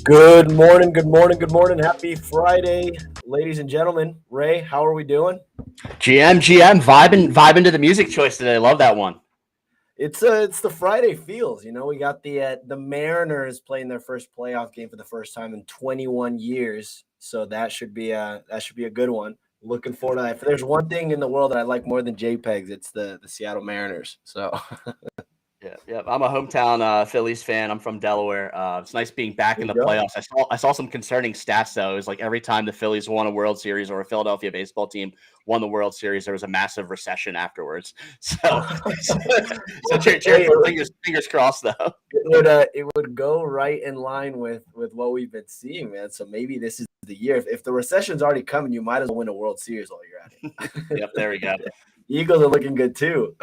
Good morning, good morning, good morning. Happy Friday, ladies and gentlemen. Ray, how are we doing? GM, vibing to the music choice today. Love that one. It's the Friday feels. We got the Mariners playing their first playoff game for the first time in 21 years. So that should be a good one. Looking forward to that. If there's one thing in the world that I like more than JPEGs, it's the Seattle Mariners. So Yeah. I'm a hometown Phillies fan. I'm from Delaware. It's nice being back there in you the go. playoffs. I saw some concerning stats though. It was like every time the Phillies won a World Series or a Philadelphia baseball team won the World Series, there was a massive recession afterwards. So Hey, cheerful. Fingers crossed though. it would go right in line with what we've been seeing, man. So maybe this is the year. If the recession's already coming, you might as well win a World Series while you're at it. Yep, there we go. Eagles are looking good too.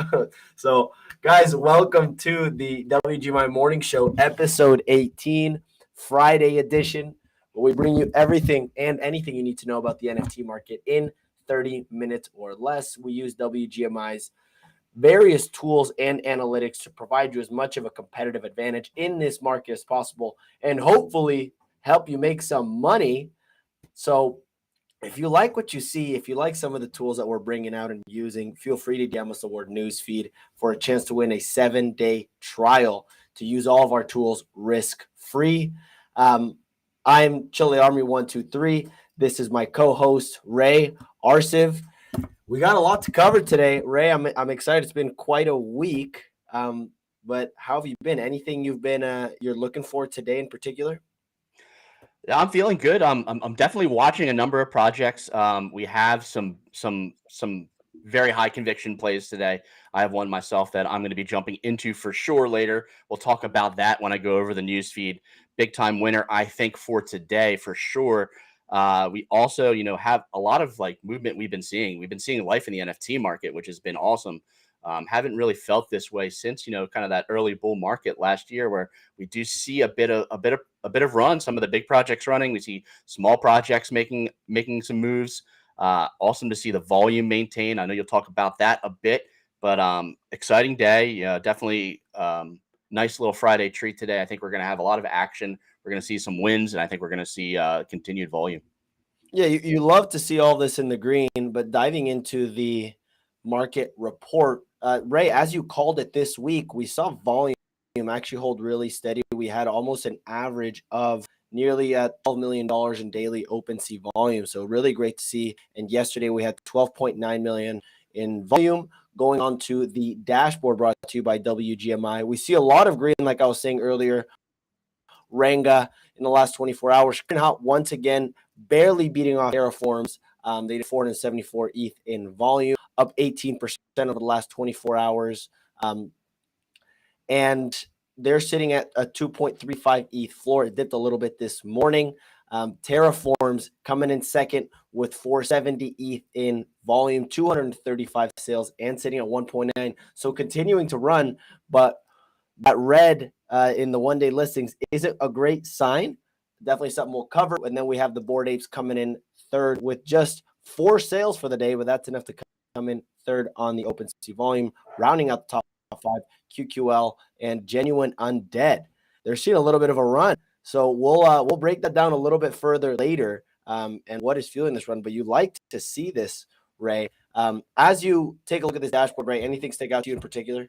So, guys, welcome to the WGMI Morning Show, episode 18, Friday edition, where we bring you everything and anything you need to know about the NFT market in 30 minutes or less. We use WGMI's various tools and analytics to provide you as much of a competitive advantage in this market as possible and hopefully help you make some money. So, if you like what you see, if you like some of the tools that we're bringing out and using, feel free to DM us the word newsfeed for a chance to win a 7-day trial to use all of our tools risk-free. I'm Chile Army 123. This is my co-host, Ray Arsiv. We got a lot to cover today. Ray, I'm excited. It's been quite a week. But how have you been? Anything you're looking for today in particular? Yeah, I'm feeling good. I'm definitely watching a number of projects. We have some very high conviction plays today. I have one myself that I'm going to be jumping into for sure later. We'll talk about that when I go over the news feed. Big time winner, I think, for today for sure. We also, have a lot of like movement we've been seeing. We've been seeing life in the NFT market, which has been awesome. Haven't really felt this way since kind of that early bull market last year, where we do see a bit of run. Some of the big projects running. We see small projects making some moves. Awesome to see the volume maintain. I know you'll talk about that a bit, but exciting day. Yeah, definitely nice little Friday treat today. I think we're going to have a lot of action. We're going to see some wins, and I think we're going to see continued volume. Yeah, you love to see all this in the green, but diving into the market report, Ray, as you called it this week, we saw volume actually hold really steady. We had almost an average of nearly $12 million in daily Opensea volume. So really great to see. And yesterday we had 12.9 million in volume. Going on to the dashboard brought to you by WGMI. We see a lot of green, like I was saying earlier. Ranga in the last 24 hours. Once again, barely beating off Terraforms. They did 474 ETH in volume, up 18% over the last 24 hours. And they're sitting at a 2.35 ETH floor. It dipped a little bit this morning. Terraforms coming in second with 470 ETH in volume, 235 sales, and sitting at 1.9. So continuing to run, but that red in the one-day listings isn't a great sign. Definitely something we'll cover. And then we have the Bored Apes coming in third with just 4 sales for the day, but that's enough to come in third on the Opensea volume. Rounding out the top 5, QQL and Genuine Undead. They're seeing a little bit of a run. So we'll break that down a little bit further later and what is fueling this run. But you like to see this, Ray. As you take a look at this dashboard, Ray, anything stick out to you in particular?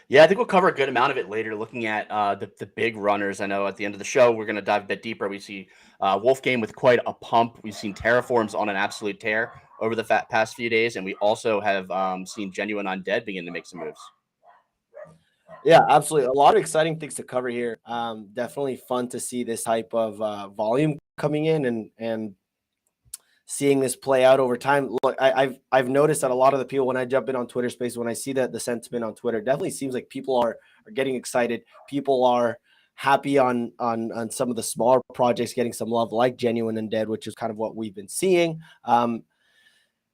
Yeah, I think we'll cover a good amount of it later, looking at the big runners. I know at the end of the show, we're going to dive a bit deeper. We see Wolfgang with quite a pump. We've seen Terraforms on an absolute tear over the past few days, and we also have seen Genuine Undead begin to make some moves. Yeah, absolutely. A lot of exciting things to cover here. Definitely fun to see this type of volume coming in and seeing this play out over time. Look, I've noticed that a lot of the people, when I jump in on Twitter Space, when I see that the sentiment on Twitter, definitely seems like people are getting excited. People are happy on some of the smaller projects getting some love, like Genuine Undead, which is kind of what we've been seeing.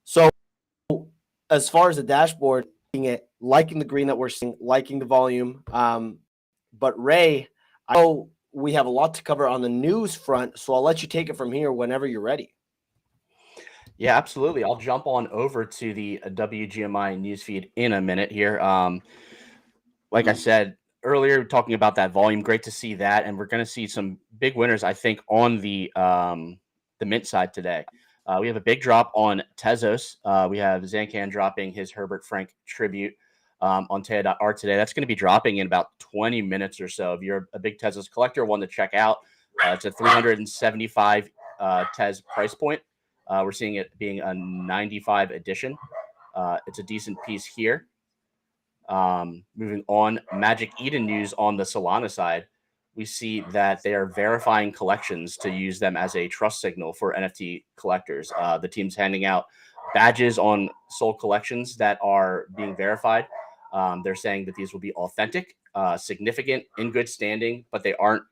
So as far as the dashboard, liking the green that we're seeing, liking the volume. But Ray, I know we have a lot to cover on the news front, so I'll let you take it from here whenever you're ready. Yeah, absolutely. I'll jump on over to the WGMI newsfeed in a minute here. Like I said earlier talking about that volume. Great to see that, and we're going to see some big winners, I think, on the mint side today. We have a big drop on Tezos. We have Zancan dropping his Herbert Frank tribute on Teo.art today. That's going to be dropping in about 20 minutes or so. If you're a big Tezos collector, one to check out. It's a 375 Tez price point. We're seeing it being a 95 edition. It's a decent piece here. Moving on, Magic Eden news on the Solana side. We see that they are verifying collections to use them as a trust signal for NFT collectors. The team's handing out badges on sold collections that are being verified. They're saying that these will be authentic, significant, in good standing, but they aren't,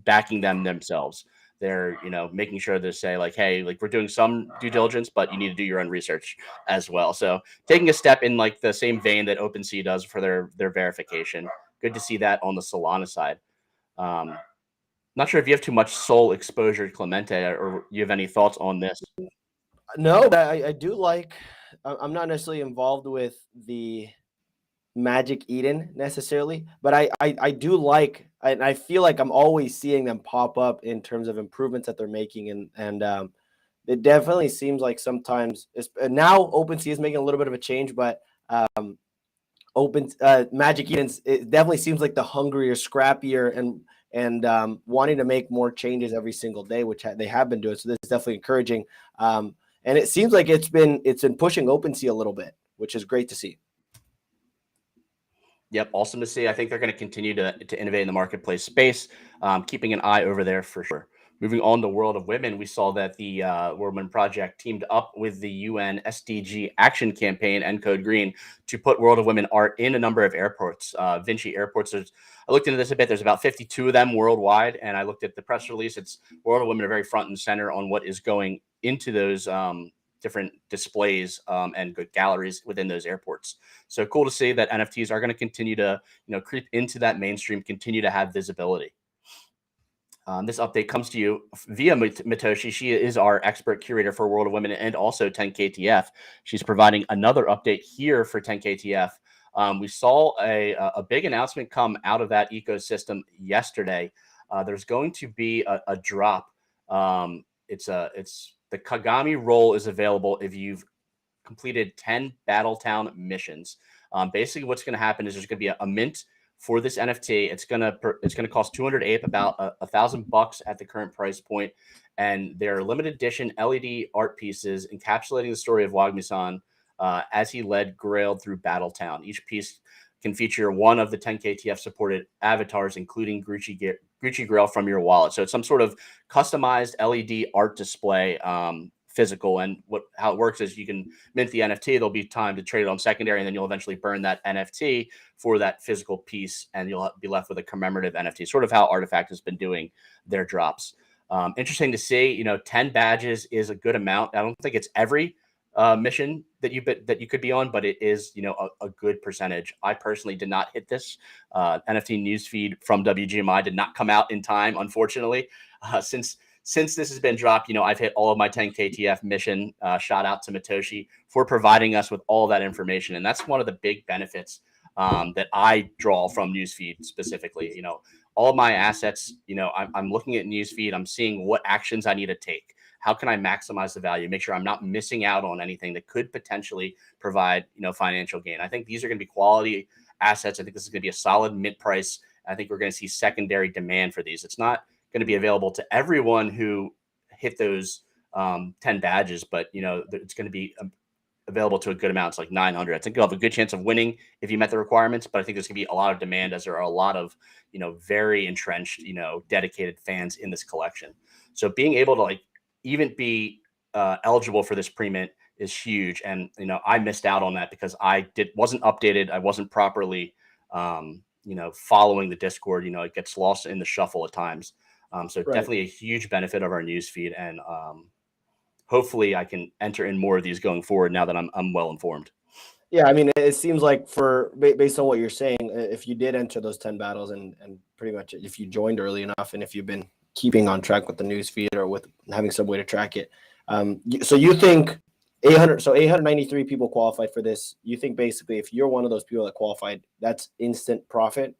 backing them themselves. They're, making sure to say like, hey, like we're doing some due diligence, but you need to do your own research as well. So taking a step in like the same vein that Opensea does for their verification. Good to see that on the Solana side. Not sure if you have too much Sol exposure, Clemente, or you have any thoughts on this. No, I do like. I'm not necessarily involved with the Magic Eden necessarily, but I do like, and I feel like I'm always seeing them pop up in terms of improvements that they're making, and it definitely seems like sometimes now OpenSea is making a little bit of a change, but Magic Eden's, it definitely seems like the hungrier, scrappier, and wanting to make more changes every single day, which they have been doing. So this is definitely encouraging, and it seems like it's been pushing OpenSea a little bit, which is great to see. Yep, awesome to see. I think they're going to continue to innovate in the marketplace space, keeping an eye over there for sure. Moving on to World of Women, we saw that the World Women Project teamed up with the UN SDG Action Campaign and Code Green to put World of Women art in a number of airports. Vinci airports, I looked into this a bit. There's about 52 of them worldwide, and I looked at the press release. It's World of Women are very front and center on what is going into those different displays and good galleries within those airports. So cool to see that NFTs are going to continue to, creep into that mainstream, continue to have visibility. This update comes to you via Mitoshi. She is our expert curator for World of Women and also 10KTF. She's providing another update here for 10KTF. We saw a big announcement come out of that ecosystem yesterday. There's going to be a drop. It's the Kagami role is available if you've completed 10 Battletown missions. Basically, what's going to happen is there's going to be a mint for this NFT. It's going to cost 200 ape, about $1,000 at the current price point, and they're limited edition LED art pieces encapsulating the story of Wagmi-san as he led Grail through Battletown. Each piece can feature one of the 10KTF supported avatars, including Gucci Grail from your wallet. So it's some sort of customized LED art display, physical. And how it works is you can mint the NFT. There'll be time to trade it on secondary, and then you'll eventually burn that NFT for that physical piece, and you'll be left with a commemorative NFT. Sort of how Artifact has been doing their drops. Interesting to see. 10 badges is a good amount. I don't think it's every mission that you could be on, but it is a good percentage. I personally did not hit this NFT newsfeed from WGMI did not come out in time, unfortunately. Since this has been dropped, I've hit all of my 10KTF mission. Shout out to Mitoshi for providing us with all that information, and that's one of the big benefits that I draw from newsfeed specifically. All of my assets, I'm looking at newsfeed, I'm seeing what actions I need to take. How can I maximize the value? Make sure I'm not missing out on anything that could potentially provide, financial gain. I think these are going to be quality assets. I think this is going to be a solid mid price. I think we're going to see secondary demand for these. It's not going to be available to everyone who hit those 10 badges, but it's going to be available to a good amount. It's like 900. I think you'll have a good chance of winning if you met the requirements, but I think there's going to be a lot of demand as there are a lot of, very entrenched, dedicated fans in this collection. So being able to even be eligible for this pre-mint is huge. And, I missed out on that because I wasn't updated. I wasn't properly, following the Discord. It gets lost in the shuffle at times. So right. Definitely a huge benefit of our newsfeed, and hopefully I can enter in more of these going forward now that I'm well informed. Yeah, I mean, it seems like based on what you're saying, if you did enter those 10 battles and pretty much if you joined early enough, and if you've been keeping on track with the newsfeed or with having some way to track it, so you think 893 people qualified for this. You think basically if you're one of those people that qualified, that's instant profit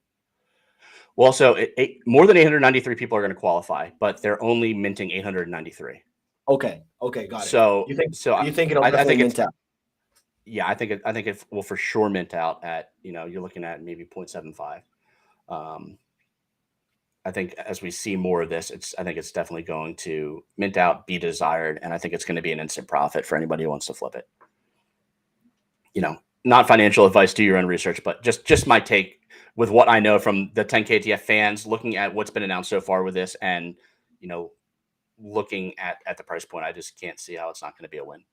Well, so more than 893 people are going to qualify, but they're only minting 893. Okay, got it. So You think it'll I definitely think mint out? yeah, I think it will for sure mint out at, you're looking at maybe 0.75. I think as we see more of this, I think it's definitely going to mint out, be desired, and I think it's going to be an instant profit for anybody who wants to flip it. Not financial advice, do your own research, but just my take with what I know from the 10KTF fans, looking at what's been announced so far with this, and looking at the price point, I just can't see how it's not going to be a win.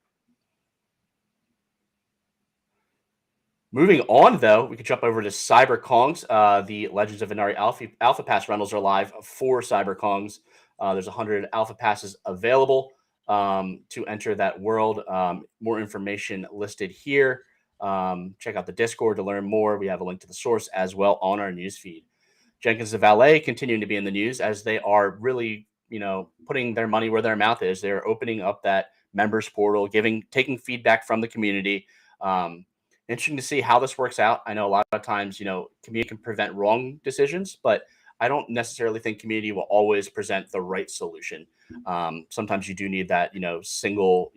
Moving on, though, we could jump over to Cyber Kongs. The Legends of Inari Alpha Pass rentals are live for Cyber Kongs. There's 100 Alpha Passes available to enter that world. More information listed here. Check out the Discord to learn more. We have a link to the source as well on our newsfeed. Jenkins the Valet continuing to be in the news as they are really, putting their money where their mouth is. They're opening up that members portal, taking feedback from the community. Interesting to see how this works out. I know a lot of times, community can prevent wrong decisions, but I don't necessarily think community will always present the right solution. Sometimes you do need that, single,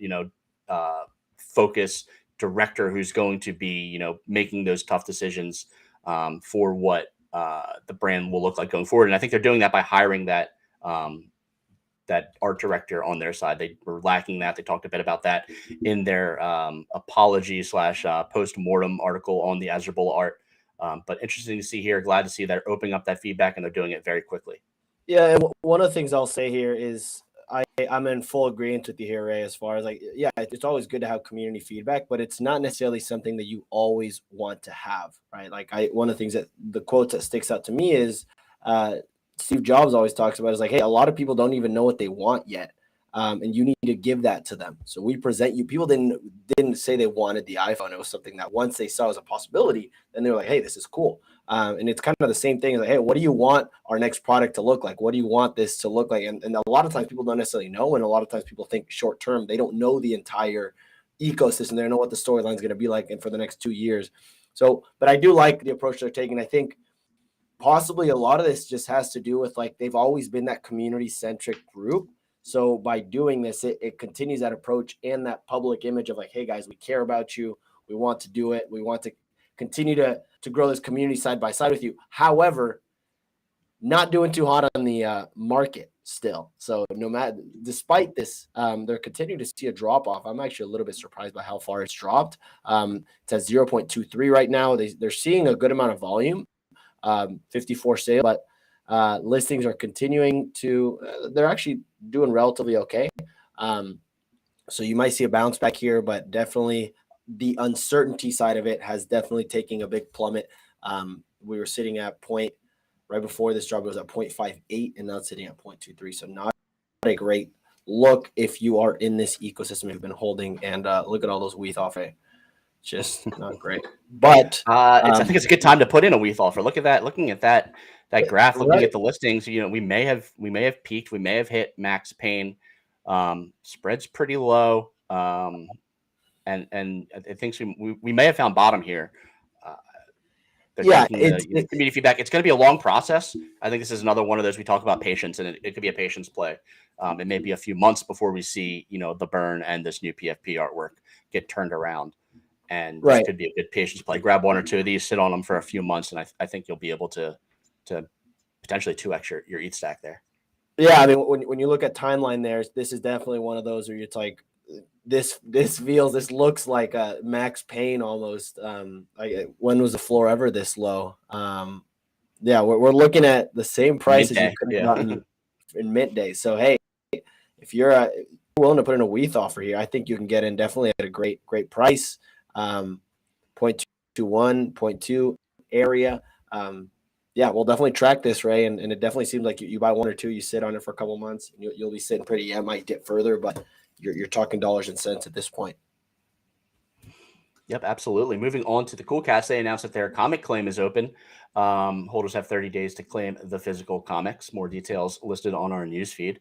focus director who's going to be, making those tough decisions for what the brand will look like going forward. And I think they're doing that by hiring that art director on their side. They were lacking that. They talked a bit about that in their apology / post-mortem article on the Azure art. But interesting to see here. Glad to see they're opening up that feedback and they're doing it very quickly. Yeah, and one of the things I'll say here is I'm in full agreement with you here, Ray, as far as it's always good to have community feedback, but it's not necessarily something that you always want to have, right? One of the things that the quote that sticks out to me is Steve Jobs always talks about is hey, a lot of people don't even know what they want yet. And you need to give that to them. So we present you. People didn't say they wanted the iPhone. It was something that once they saw as a possibility, then they were like, hey, this is cool. And it's kind of the same thing. Hey, what do you want our next product to look like? What do you want this to look like? And a lot of times people don't necessarily know. And a lot of times people think short term. They don't know the entire ecosystem. They don't know what the storyline is going to be like and for the next 2 years. So, but I do like the approach they're taking. I think possibly a lot of this just has to do with they've always been that community-centric group. So by doing this, it continues that approach and that public image of hey guys, we care about you. We want to do it. We want to continue to grow this community side by side with you. However, not doing too hot on the market still. So despite this, they're continuing to see a drop off. I'm actually a little bit surprised by how far it's dropped. It's at 0.23 right now. They're seeing a good amount of volume, 54 sales, but listings are continuing to, they're actually doing relatively okay. So you might see a bounce back here, but definitely the uncertainty side of it has definitely taken a big plummet. We were sitting at right before this drop, it was at 0.58 and now it's sitting at 0.23. So not a great look if you are in this ecosystem you've been holding, and look at all those WETH offer. Just not great. But I think it's a good time to put in a WETH offer. Look at that. Looking at that graph, looking at the listings, we may have peaked. We may have hit max pain. Spread's pretty low. And I think we may have found bottom here. The community feedback. It's going to be a long process. I think this is another one of those we talk about patience, and it could be a patience play. It may be a few months before we see, the burn and this new PFP artwork get turned around. And this could be a good patience play. Grab one or two of these, sit on them for a few months, and I think you'll be able to potentially 2x your ETH stack there. Yeah, I mean, when you look at timeline there, this is definitely one of those where it's this looks like a max pain almost. When was the floor ever this low? Yeah, we're looking at the same price as you could have gotten in mint day. So hey, if you're willing to put in a WETH offer here, I think you can get in definitely at a great price. 0.21, 0.2 area. Yeah, we'll definitely track this, Ray, and it definitely seems like you buy one or two, you sit on it for a couple months, and you'll be sitting pretty. Yeah, it might dip further, but you're talking dollars and cents at this point. Yep, absolutely. Moving on to the Cool Cats, they announced that their comic claim is open. Holders have 30 days to claim the physical comics. More details listed on our newsfeed.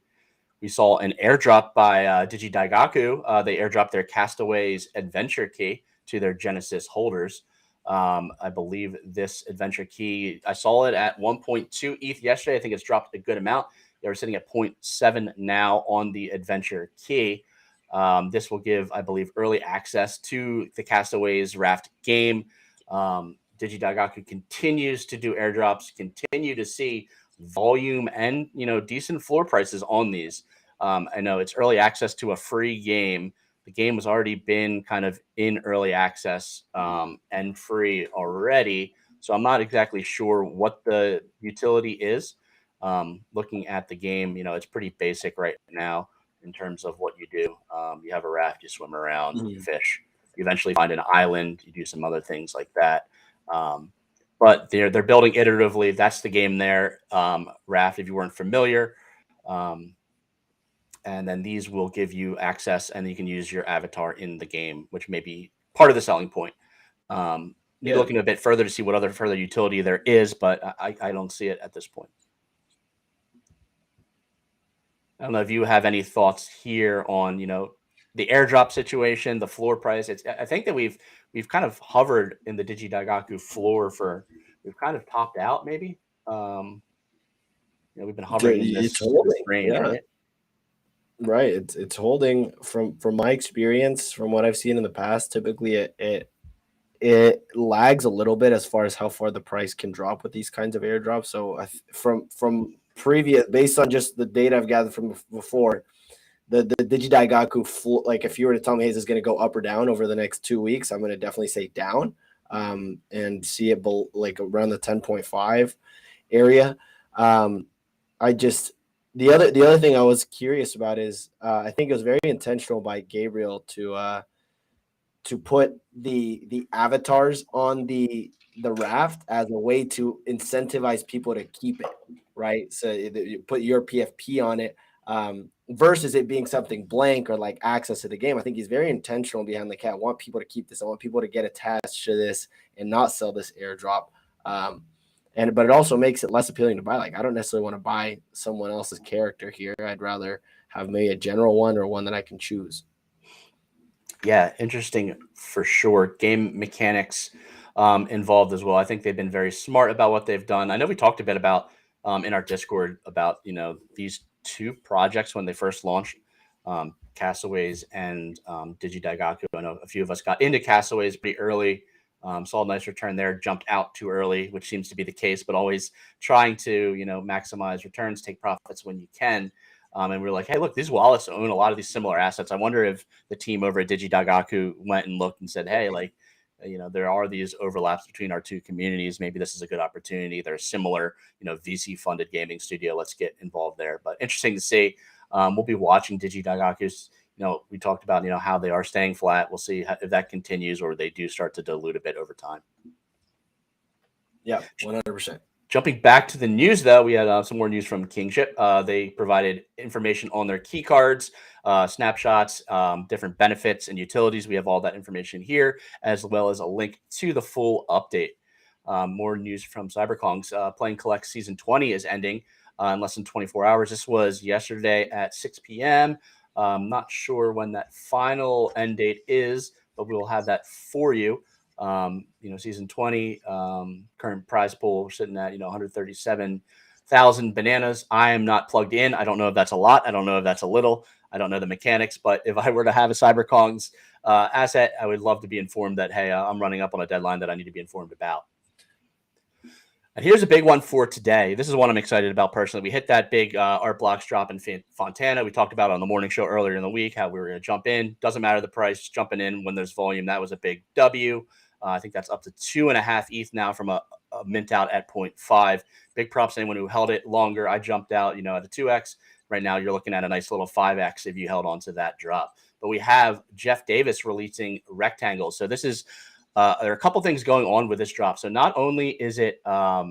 We saw an airdrop by Digidaigaku. They airdropped their Castaways Adventure Key to their Genesis holders. I believe this adventure key, I saw it at 1.2 ETH yesterday. I think it's dropped a good amount. They're sitting at 0.7 now on the adventure key. This will give, I believe, early access to the Castaways Raft game. Digidagaku continues to do airdrops, continue to see volume and decent floor prices on these. I know it's early access to a free game. The game has already been kind of in early access and free already, so I'm not exactly sure what the utility is. Looking at the game, it's pretty basic right now in terms of what you do. You have a raft, you swim around, you fish. You eventually find an island, you do some other things like that. But they're building iteratively. That's the game there. Raft, if you weren't familiar. And then these will give you access, and you can use your avatar in the game, which may be part of the selling point. Maybe looking a bit further to see what other further utility there is, but I don't see it at this point. I don't know if you have any thoughts here on the airdrop situation, the floor price. I think that we've kind of hovered in the Digidagaku floor we've kind of topped out maybe. We've been hovering in this range, yeah. right? Right. It's holding from my experience, from what I've seen in the past. Typically, it lags a little bit as far as how far the price can drop with these kinds of airdrops. So from previous, based on just the data I've gathered from before, the Digidaigaku, like if you were to tell me, hey, is this going to go up or down over the next 2 weeks, I'm going to definitely say down, and see it like around the 10.5 area. The other thing I was curious about is I think it was very intentional by Gabriel to put the avatars on the raft as a way to incentivize people to keep it, right? So you put your PFP on it, versus it being something blank or like access to the game. I think he's very intentional behind the cat. I want people to keep this. I want people to get attached to this and not sell this airdrop. But it also makes it less appealing to buy. Like, I don't necessarily want to buy someone else's character here. I'd rather have maybe a general one or one that I can choose. Yeah, interesting for sure. Game mechanics involved as well. I think they've been very smart about what they've done. I know we talked a bit about in our Discord about these two projects when they first launched, Castaways and Digidaigaku. I know a few of us got into Castaways pretty early. Saw a nice return there, jumped out too early, which seems to be the case, but always trying to maximize returns, take profits when you can. And we're like, hey, look, these wallets own a lot of these similar assets. I wonder if the team over at Digidagaku went and looked and said, hey, like, there are these overlaps between our two communities. Maybe this is a good opportunity. They're similar, VC funded gaming studio. Let's get involved there. But interesting to see. We'll be watching Digidagaku's. We talked about, how they are staying flat. We'll see if that continues or they do start to dilute a bit over time. Yeah, 100%. Jumping back to the news, though, we had some more news from Kingship. They provided information on their key cards, snapshots, different benefits and utilities. We have all that information here, as well as a link to the full update. More news from CyberKong's. Playing Collect Season 20 is ending in less than 24 hours. This was yesterday at 6 p.m. Not sure when that final end date is, but we will have that for you. Season 20, current prize pool, we're sitting at, 137,000 bananas. I am not plugged in. I don't know if that's a lot. I don't know if that's a little. I don't know the mechanics, but if I were to have a CyberKong's asset, I would love to be informed that, hey, I'm running up on a deadline that I need to be informed about. And here's a big one for today. This is one I'm excited about personally. We hit that big art blocks drop in Fontana. We talked about it on the morning show earlier in the week, how we were going to jump in. Doesn't matter the price, jumping in when there's volume. That was a big W. I think that's up to 2.5 ETH now from a mint out at 0.5. Big props to anyone who held it longer. I jumped out, at a 2x. Right now, you're looking at a nice little 5x if you held on to that drop. But we have Jeff Davis releasing rectangles. So this is there are a couple things going on with this drop. So not only is it a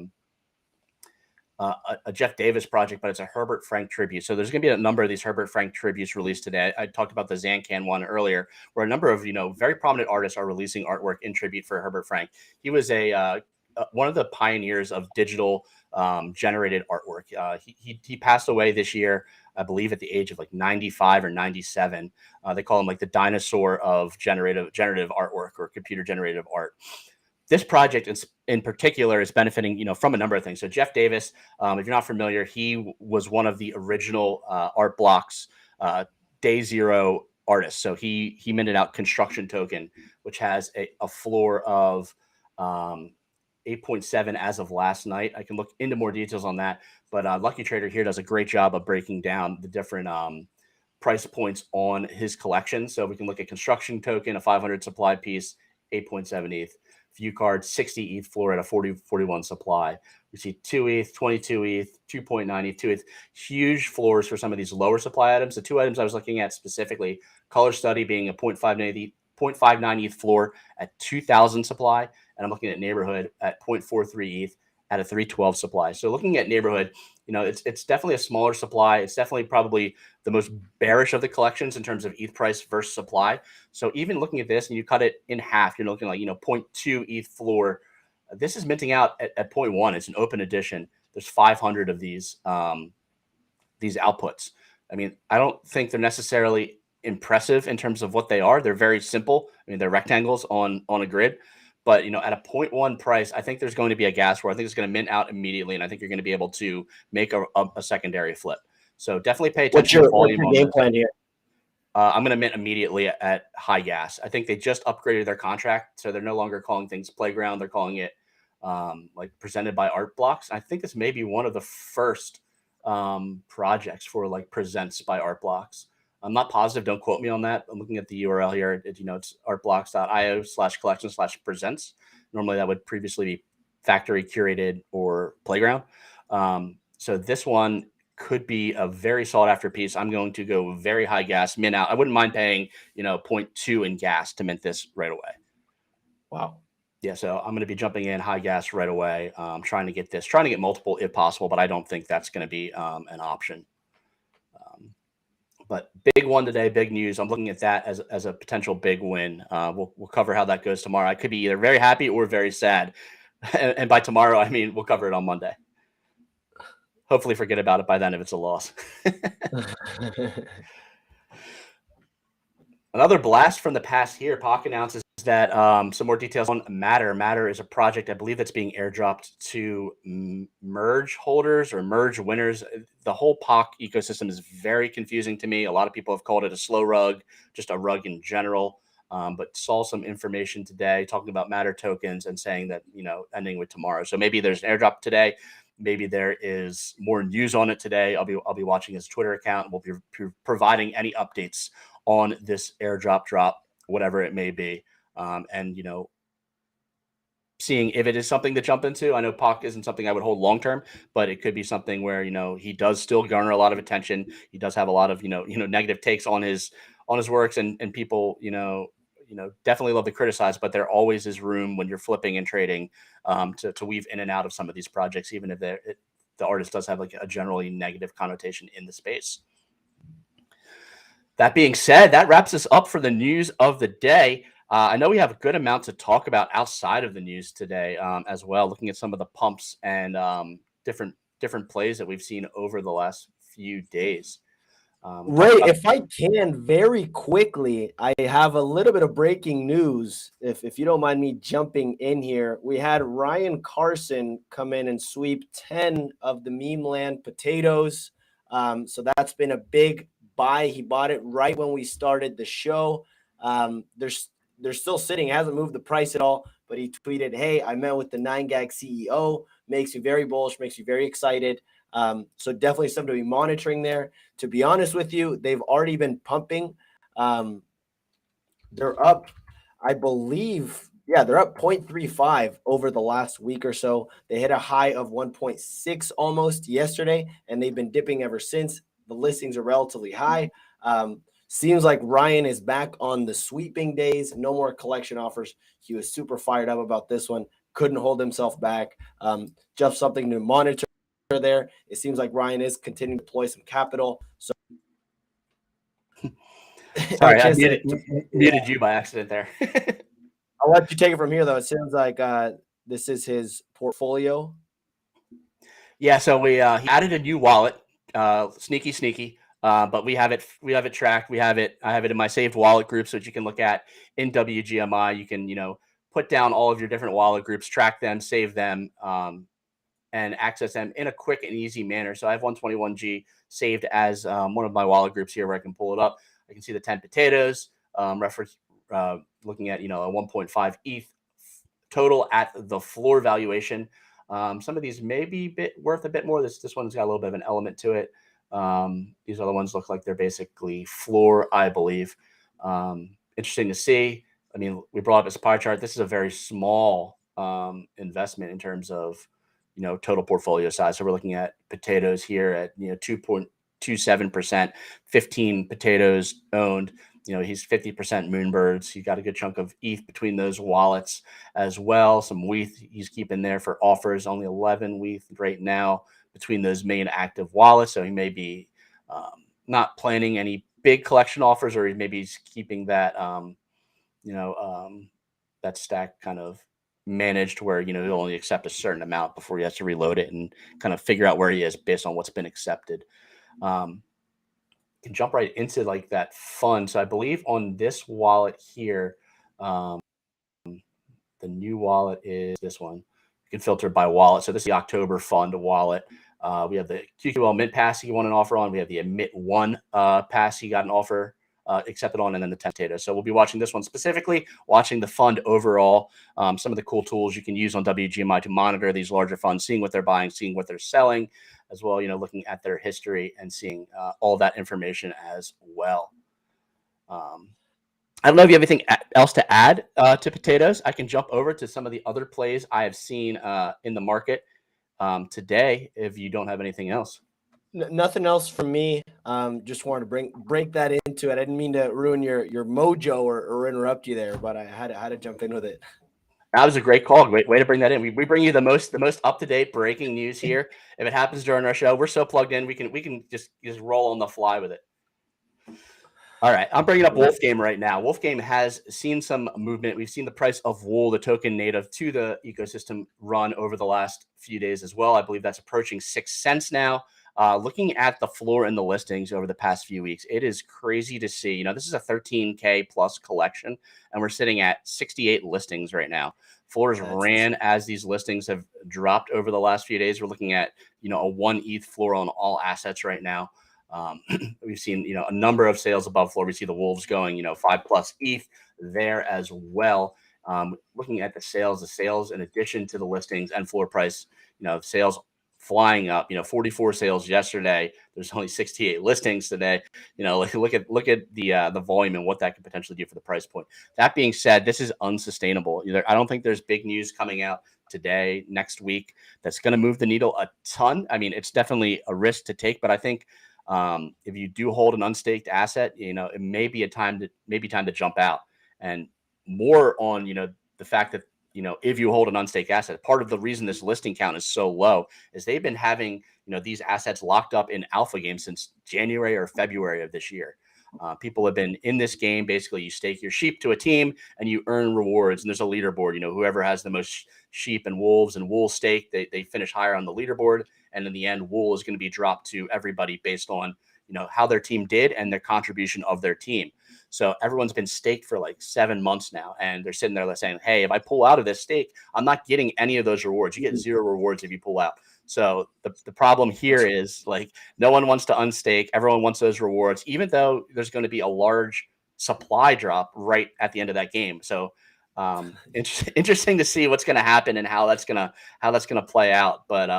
Jeff Davis project, but it's a Herbert Frank tribute. So there's going to be a number of these Herbert Frank tributes released today. I talked about the Zancan one earlier, where a number of very prominent artists are releasing artwork in tribute for Herbert Frank. He was one of the pioneers of digital generated artwork. He passed away this year, I believe, at the age of like 95 or 97. They call him like the dinosaur of generative artwork or computer generative art. this project in particular is benefiting, from a number of things. So Jeff Davis, if you're not familiar, he was one of the original Art Blocks Day Zero artists. So he minted out Construction Token, which has a floor of 8.7 as of last night. I can look into more details on that, but Lucky Trader here does a great job of breaking down the different price points on his collection. So we can look at Construction Token, a 500 supply piece, 8.7 ETH. View card, 60 ETH floor at a 41 supply. We see 2 ETH, 22 ETH, 2.9 ETH, 2 ETH. Huge floors for some of these lower supply items. The two items I was looking at specifically, Color Study being a 0.59 ETH floor at 2,000 supply. And I'm looking at Neighborhood at 0.43 ETH at a 312 supply. So looking at Neighborhood, it's definitely a smaller supply. It's definitely probably the most bearish of the collections in terms of ETH price versus supply. So even looking at this and you cut it in half, you're looking like, 0.2 ETH floor. This is minting out at 0.1. It's an open edition. There's 500 of these outputs. I mean, I don't think they're necessarily impressive in terms of what they are. They're very simple. I mean, they're rectangles on a grid. But, at a 0.1 price, I think there's going to be a gas war. I think it's going to mint out immediately, and I think you're going to be able to make a secondary flip. So definitely pay attention to volume. What's your game plan here? I'm going to mint immediately at high gas. I think they just upgraded their contract, so they're no longer calling things Playground. They're calling it like presented by Art Blocks. I think this may be one of the first projects for like presents by Art Blocks. I'm not positive. Don't quote me on that. I'm looking at the URL here. It's artblocks.io/collection/presents. Normally that would previously be factory curated or Playground. So this one could be a very sought after piece. I'm going to go very high gas, mint out. I wouldn't mind paying, 0.2 in gas to mint this right away. Wow. Yeah, so I'm going to be jumping in high gas right away. Trying to get multiple if possible, but I don't think that's going to be an option. But big one today, big news. I'm looking at that as a potential big win. We'll cover how that goes tomorrow. I could be either very happy or very sad. And by tomorrow, I mean, we'll cover it on Monday. Hopefully forget about it by then if it's a loss. Another blast from the past here. Pock announces that some more details on Matter. Matter is a project, I believe, that's being airdropped to merge holders or merge winners. The whole Pock ecosystem is very confusing to me. A lot of people have called it a slow rug, just a rug in general. But saw some information today talking about Matter tokens and saying that, ending with tomorrow. So maybe there's an airdrop today. Maybe there is more news on it today. I'll be watching his Twitter account. We'll be providing any updates on this airdrop drop, whatever it may be. And, seeing if it is something to jump into. I know Pock isn't something I would hold long-term, but it could be something where, he does still garner a lot of attention. He does have a lot of, negative takes on his works and people, definitely love to criticize, but there always is room when you're flipping and trading to weave in and out of some of these projects, even if the artist does have like a generally negative connotation in the space. That being said, that wraps us up for the news of the day. I know we have a good amount to talk about outside of the news today as well, looking at some of the pumps and different plays that we've seen over the last few days. Ray, if I can very quickly, I have a little bit of breaking news. If you don't mind me jumping in here, we had Ryan Carson come in and sweep 10 of the meme land potatoes. So that's been a big buy. He bought it right when we started the show. They're still sitting, hasn't moved the price at all, but he tweeted, "Hey, I met with the 9gag CEO. Makes me very bullish, makes me very excited." So definitely something to be monitoring there. To be honest with you, they've already been pumping. They're up, I believe, they're up 0.35 over the last week or so. They hit a high of 1.6 almost yesterday, and they've been dipping ever since. The listings are relatively high. Seems like Ryan is back on the sweeping days. No more collection offers. He was super fired up about this one. Couldn't hold himself back. Just something to monitor there. It seems like Ryan is continuing to deploy some capital. So sorry, I muted you by accident there. I'll let you take it from here, though. It sounds like this is his portfolio. Yeah, so we he added a new wallet. Sneaky. But we have it tracked. I have it in my saved wallet group, so that you can look at in WGMI. You can, put down all of your different wallet groups, track them, save them, and access them in a quick and easy manner. So I have 121G saved as one of my wallet groups here where I can pull it up. I can see the 10 potatoes, reference looking at, a 1.5 ETH total at the floor valuation. Some of these may be worth a bit more. This one's got a little bit of an element to it. These other ones look like they're basically floor, I believe. Interesting to see. I mean, we brought up this pie chart. This is a very small investment in terms of, total portfolio size. So we're looking at potatoes here at, 2.27%, 15 potatoes owned. He's 50% Moonbirds. He got a good chunk of ETH between those wallets as well. Some WETH he's keeping there for offers, only 11 WETH right now between those main active wallets. So he may be not planning any big collection offers, or maybe he's keeping that, that stack kind of managed where, he'll only accept a certain amount before he has to reload it and kind of figure out where he is based on what's been accepted. Can jump right into like that fund. So I believe on this wallet here, the new wallet is this one. You can filter by wallet. So this is the October fund wallet. We have the QQL Mint Pass you want an offer on. We have the Emit One Pass you got an offer accepted on, and then the 10 potatoes. So we'll be watching this one specifically, watching the fund overall, some of the cool tools you can use on WGMI to monitor these larger funds, seeing what they're buying, seeing what they're selling, as well, looking at their history and seeing all that information as well. I don't know if you have anything else to add to potatoes. I can jump over to some of the other plays I have seen in the market today, if you don't have anything else. Nothing else from me. Just wanted to break that into it. I didn't mean to ruin your mojo or interrupt you there, but I had to jump in with it. That was a great call. Great way to bring that in. We bring you the most up to date breaking news here. If it happens during our show, we're so plugged in. We can just roll on the fly with it. All right, I'm bringing up Wolfgame right now. Wolfgame has seen some movement. We've seen the price of wool, the token native to the ecosystem, run over the last few days as well. I believe that's approaching 6 cents now. Looking at the floor and the listings over the past few weeks, it is crazy to see. This is a 13K plus collection, and we're sitting at 68 listings right now. Floors ran as these listings have dropped over the last few days. We're looking at, a 1 ETH floor on all assets right now. We've seen, a number of sales above floor. We see the Wolves going, 5+ ETH there as well. Looking at the sales in addition to the listings and floor price, sales flying up, 44 sales yesterday. There's only 68 listings today. Look at the volume and what that could potentially do for the price point. That being said, this is unsustainable. I don't think there's big news coming out today, next week, that's going to move the needle a ton. I mean, it's definitely a risk to take, but I think if you do hold an unstaked asset, it may be time to jump out, and more on, the fact that, if you hold an unstaked asset, part of the reason this listing count is so low is they've been having, these assets locked up in alpha games since January or February of this year. People have been in this game. Basically, you stake your sheep to a team and you earn rewards. And there's a leaderboard. Whoever has the most sheep and wolves and wool stake, they finish higher on the leaderboard. And in the end, wool is going to be dropped to everybody based on, how their team did and their contribution of their team. So everyone's been staked for like 7 months now, and they're sitting there saying, hey, if I pull out of this stake, I'm not getting any of those rewards. You get 0 rewards if you pull out. So the problem here is no one wants to unstake. Everyone wants those rewards, even though there's going to be a large supply drop right at the end of that game. So interesting to see what's going to happen and how that's going to play out. But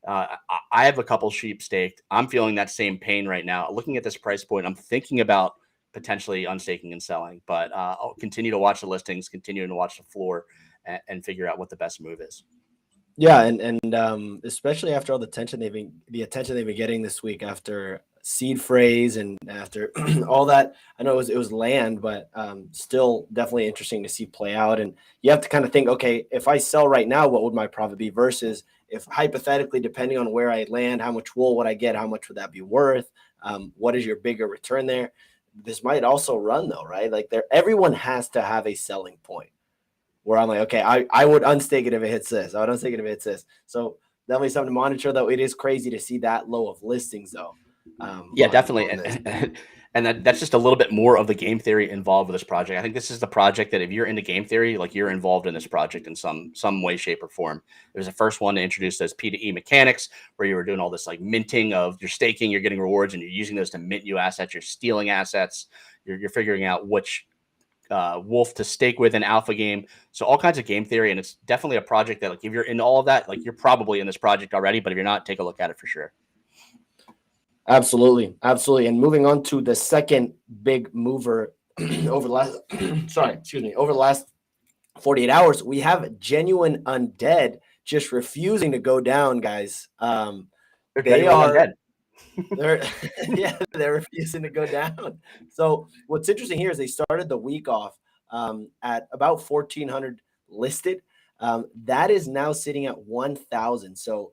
I have a couple sheep staked. I'm feeling that same pain right now. Looking at this price point, I'm thinking about potentially unstaking and selling, but I'll continue to watch the listings, continue to watch the floor, and figure out what the best move is. Yeah, and especially after all the attention they've been getting this week after seed phrase and after all that. I know it was land, but still definitely interesting to see play out. And you have to kind of think, okay, if I sell right now, what would my profit be versus if hypothetically, depending on where I land, how much wool would I get? How much would that be worth? What is your bigger return there? This might also run though, right? Everyone has to have a selling point where I'm like, okay, I would unstake it if it hits this. I would unstake it if it hits this. So definitely something to monitor, though. It is crazy to see that low of listings, though. Yeah, definitely. And that's just a little bit more of the game theory involved with this project. I think this is the project that if you're into game theory, like you're involved in this project in some way, shape, or form. It was the first one to introduce those P2E mechanics where you were doing all this like minting of your staking, you're getting rewards, and you're using those to mint new assets, you're stealing assets, you're figuring out which wolf to stake with in alpha game. So all kinds of game theory. And it's definitely a project that like if you're into all of that, like you're probably in this project already, but if you're not, take a look at it for sure. Absolutely. And moving on to the second big mover over the last over the last 48 hours, we have genuine Undead just refusing to go down, guys. They are Undead. they're refusing to go down. So what's interesting here is they started the week off at about 1,400 listed. That is now sitting at 1,000. So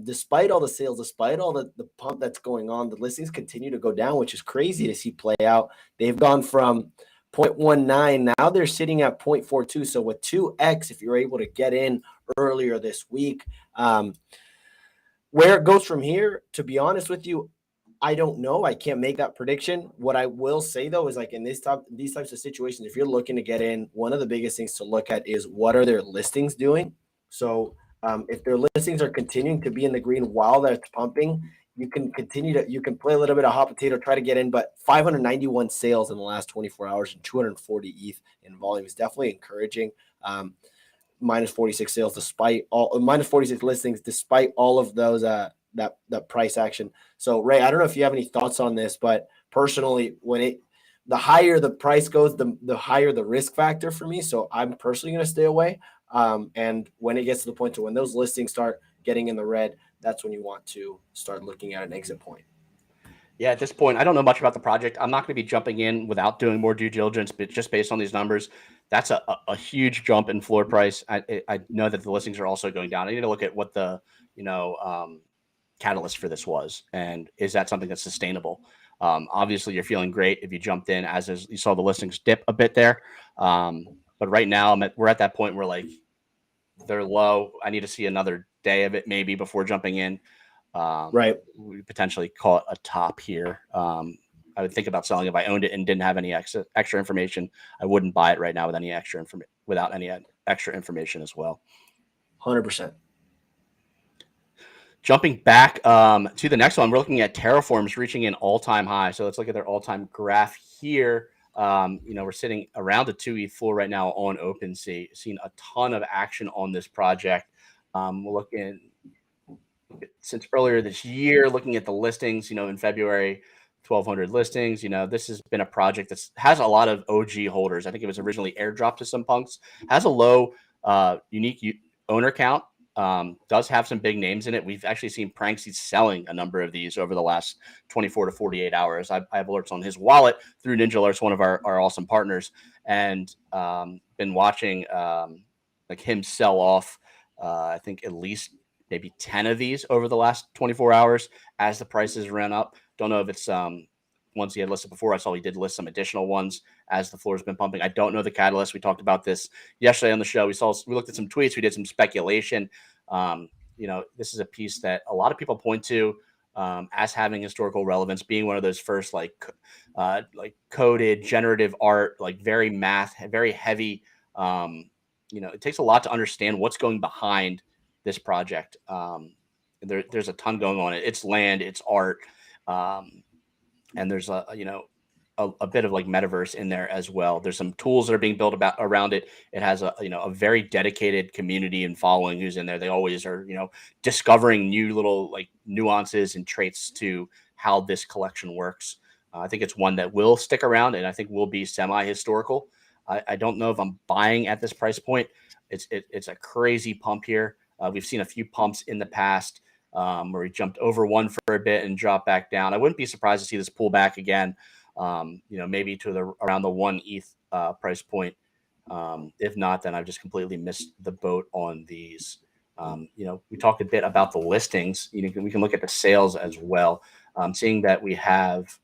despite all the sales, despite all the pump that's going on, the listings continue to go down, which is crazy to see play out. They've gone from 0.19, now they're sitting at 0.42. So with 2x, if you're able to get in earlier this week, where it goes from here, to be honest with you, I don't know. I can't make that prediction. What I will say though is like in these types of situations, if you're looking to get in, one of the biggest things to look at is what are their listings doing. So if their listings are continuing to be in the green while they're pumping, you can play a little bit of hot potato, try to get in. But 591 sales in the last 24 hours and 240 ETH in volume is definitely encouraging. Minus 46 sales despite all minus 46 listings despite all of those that price action. So Ray, I don't know if you have any thoughts on this, but personally, the higher the price goes, the higher the risk factor for me. So I'm personally going to stay away. And when it gets to the point to when those listings start getting in the red, that's when you want to start looking at an exit point. Yeah, at this point, I don't know much about the project. I'm not going to be jumping in without doing more due diligence, but just based on these numbers, that's a huge jump in floor price. I know that the listings are also going down. I need to look at what the catalyst for this was, and is that something that's sustainable? Obviously, you're feeling great if you jumped in as you saw the listings dip a bit there. But right now, we're at that point where like they're low. I need to see another day of it maybe before jumping in. Right. We potentially call it a top here. I would think about selling if I owned it and didn't have any extra information. I wouldn't buy it right now with any extra without any extra information as well. 100%. Jumping back to the next one, we're looking at Terraforms reaching an all-time high. So let's look at their all-time graph here. We're sitting around a 2 ETH floor right now on Opensea. Seen a ton of action on this project. We're looking since earlier this year, looking at the listings, in February, 1,200 listings. This has been a project that has a lot of OG holders. I think it was originally airdropped to some punks, has a low unique owner count, does have some big names in it. We've actually seen Pranksy selling a number of these over the last 24 to 48 hours. I have alerts on his wallet through Ninja Alerts, one of our awesome partners, and been watching like him sell off, I think at least maybe 10 of these over the last 24 hours as the prices ran up. Don't know if it's ones he had listed before. I saw he did list some additional ones as the floor's been pumping. I don't know the catalyst. We talked about this yesterday on the show. We looked at some tweets. We did some speculation. This is a piece that a lot of people point to as having historical relevance, being one of those first like coded generative art, like very math, very heavy. It takes a lot to understand what's going behind this project. There's a ton going on. It's land, it's art, and there's a bit of like metaverse in there as well. There's some tools that are being built around it. It has a very dedicated community and following who's in there. They always are discovering new little like nuances and traits to how this collection works. I think it's one that will stick around, and I think will be semi-historical. I don't know if I'm buying at this price point. It's a crazy pump here. We've seen a few pumps in the past where we jumped over one for a bit and dropped back down. I wouldn't be surprised to see this pull back again, maybe to around the 1 ETH price point. If not, then I've just completely missed the boat on these. We talked a bit about the listings. We can look at the sales as well. Seeing that we have,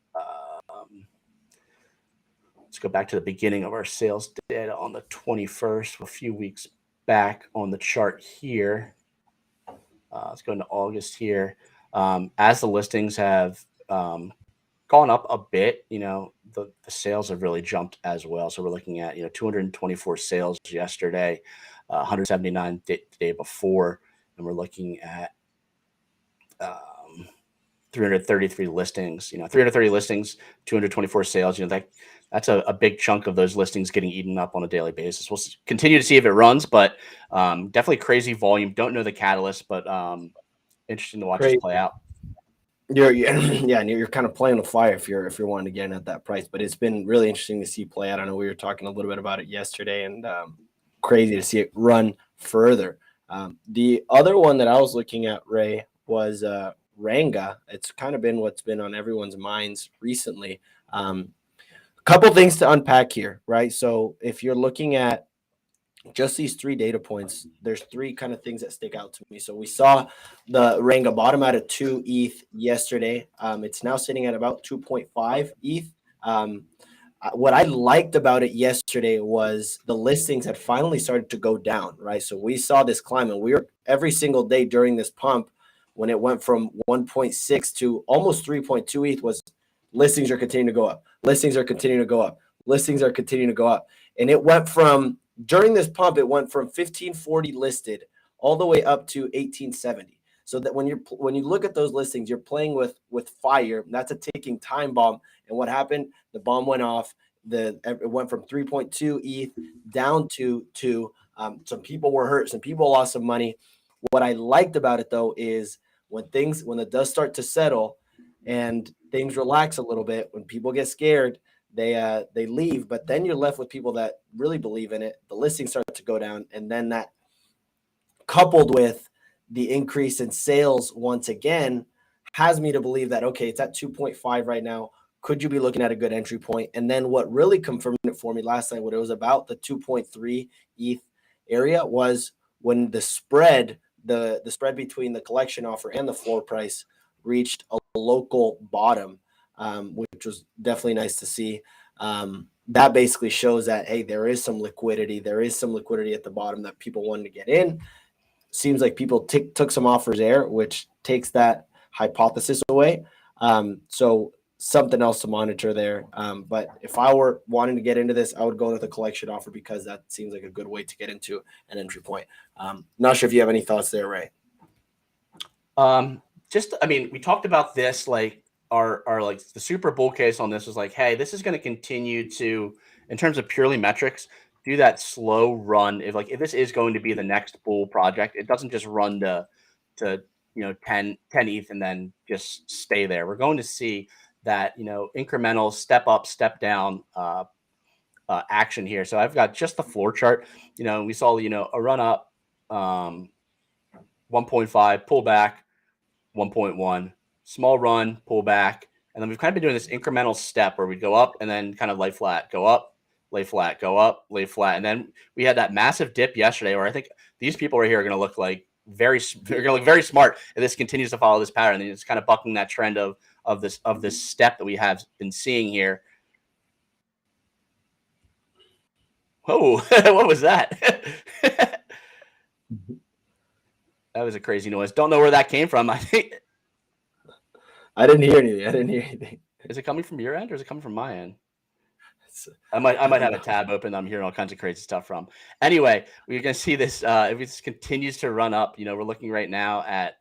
let's go back to the beginning of our sales data on the 21st, a few weeks back on the chart here. Let's go into August here. As the listings have gone gone up a bit. The sales have really jumped as well. So we're looking at 224 sales yesterday, 179 the day before, and we're looking at 333 listings. 330 listings, 224 sales. That's a big chunk of those listings getting eaten up on a daily basis. We'll continue to see if it runs, but definitely crazy volume. Don't know the catalyst, but interesting to watch this play out. And you're kind of playing with fire if you're wanting to get in at that price. But it's been really interesting to see play out. I know we were talking a little bit about it yesterday, and crazy to see it run further. The other one that I was looking at, Ray, was Ranga. It's kind of been what's been on everyone's minds recently. A couple things to unpack here, right? So if you're looking at just these 3 data points, there's 3 kind of things that stick out to me. So we saw the Ranga bottom out at 2 ETH yesterday. It's now sitting at about 2.5 ETH. What I liked about it yesterday was the listings had finally started to go down, right? So we saw this climb, and we were every single day during this pump when it went from 1.6 to almost 3.2 ETH was listings are continuing to go up. Listings are continuing to go up. Listings are continuing to go up. And it went from, during this pump, it went from 1540 listed all the way up to 1870. So that when you look at those listings, you're playing with fire. That's a ticking time bomb. And what happened? The bomb went off. It went from 3.2 ETH down to 2. Some people were hurt. Some people lost some money. What I liked about it, though, is when the dust start to settle and things relax a little bit, when people get scared, they leave. But then you're left with people that really believe in it. The listings start to go down, and then that coupled with the increase in sales once again has me to believe that, okay, it's at 2.5 right now. Could you be looking at a good entry point? And then what really confirmed it for me last night, what it was about the 2.3 ETH area, was when the spread, the spread between the collection offer and the floor price reached a local bottom, which was definitely nice to see. That basically shows that, hey, there is some liquidity. There is some liquidity at the bottom that people wanted to get in. Seems like people took some offers there, which takes that hypothesis away. So something else to monitor there. But if I were wanting to get into this, I would go with the collection offer because that seems like a good way to get into an entry point. Not sure if you have any thoughts there, Ray. We talked about this, like our like the super bull case on this was like, hey, this is going to continue to, in terms of purely metrics, do that slow run. If this is going to be the next bull project, it doesn't just run to 10 ETH and then just stay there. We're going to see that incremental step up, step down action here. So I've got just the floor chart. We saw a run up, 1.5 pull back, 1.1 small run, pull back, and then we've kind of been doing this incremental step where we go up and then kind of lay flat, go up, lay flat, go up, lay flat, and then we had that massive dip yesterday where I think these people right here are going to look like very smart if this continues to follow this pattern. And it's kind of bucking that trend of this step that we have been seeing here. Whoa, what was that? That was a crazy noise. Don't know where that came from. I think I didn't hear anything. Is it coming from your end or is it coming from my end? I might have a tab open. I'm hearing all kinds of crazy stuff from. Anyway, we're going to see this. If this continues to run up, we're looking right now at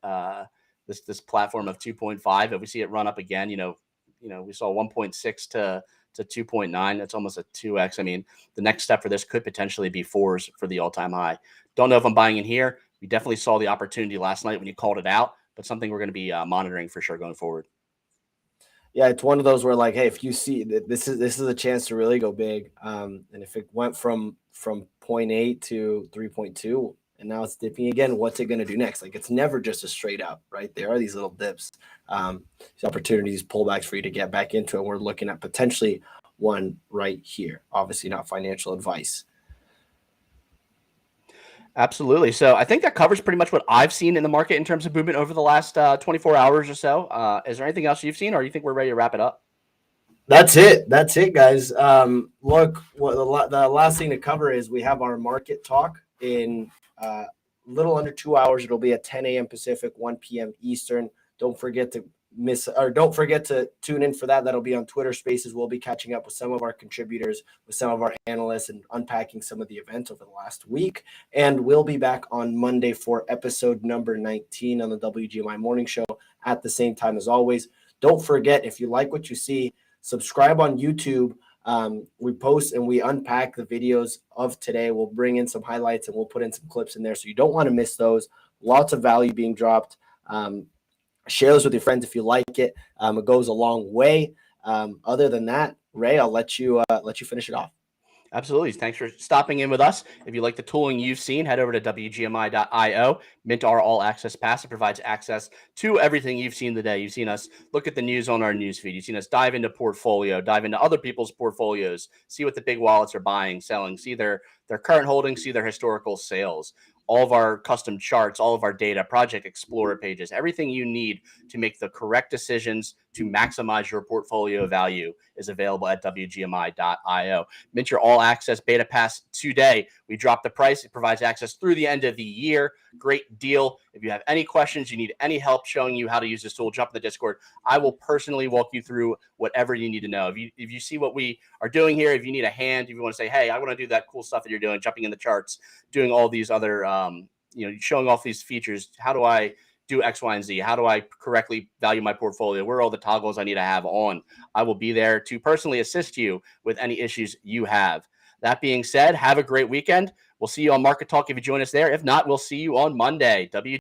this platform of 2.5. If we see it run up again, we saw 1.6 to 2.9. That's almost a 2x. I mean, the next step for this could potentially be 4s for the all-time high. Don't know if I'm buying in here. We definitely saw the opportunity last night when you called it out, but something we're going to be monitoring for sure going forward. Yeah, it's one of those where, like, hey, if you see this is a chance to really go big. And if it went from 0.8 to 3.2 and now it's dipping again, what's it going to do next? Like, it's never just a straight up, right? There are these little dips, these opportunities, pullbacks for you to get back into it. We're looking at potentially one right here. Obviously not financial advice. Absolutely. So I think that covers pretty much what I've seen in the market in terms of movement over the last 24 hours or so. Is there anything else you've seen, or you think we're ready to wrap it up? That's it, guys. Look, the last thing to cover is we have our market talk in little under 2 hours. It'll be at 10 a.m. Pacific, 1 p.m. Eastern. Don't forget to don't forget to tune in for that. That'll be on Twitter Spaces. We'll be catching up with some of our contributors, with some of our analysts, and unpacking some of the events over the last week. And we'll be back on Monday for episode number 19 on the WGMI Morning Show at the same time as always. Don't forget, if you like what you see, subscribe on YouTube. We post and we unpack the videos of today. We'll bring in some highlights and we'll put in some clips in there, so you don't want to miss those. Lots of value being dropped. Share those with your friends if you like it. It goes a long way. Other than that, Ray, I'll let you finish it off. Absolutely. Thanks for stopping in with us. If you like the tooling you've seen, head over to WGMI.io. Mint our all access pass. It provides access to everything you've seen today. You've seen us look at the news on our news feed. You've seen us dive into portfolio, dive into other people's portfolios, see what the big wallets are buying, selling, see their current holdings, see their historical sales. All of our custom charts, all of our data, Project Explorer pages, everything you need to make the correct decisions to maximize your portfolio value is available at WGMI.io. Mint your all access beta pass today. We dropped the price. It provides access through the end of the year. Great deal. If you have any questions, you need any help showing you how to use this tool, jump in the Discord. I will personally walk you through whatever you need to know. If you see what we are doing here, if you need a hand, if you want to say, hey, I want to do that cool stuff that you're doing, jumping in the charts, doing all these other, showing off these features, how do I do X, Y, and Z? How do I correctly value my portfolio? Where are all the toggles I need to have on? I will be there to personally assist you with any issues you have. That being said, have a great weekend. We'll see you on Market Talk if you join us there. If not, we'll see you on Monday.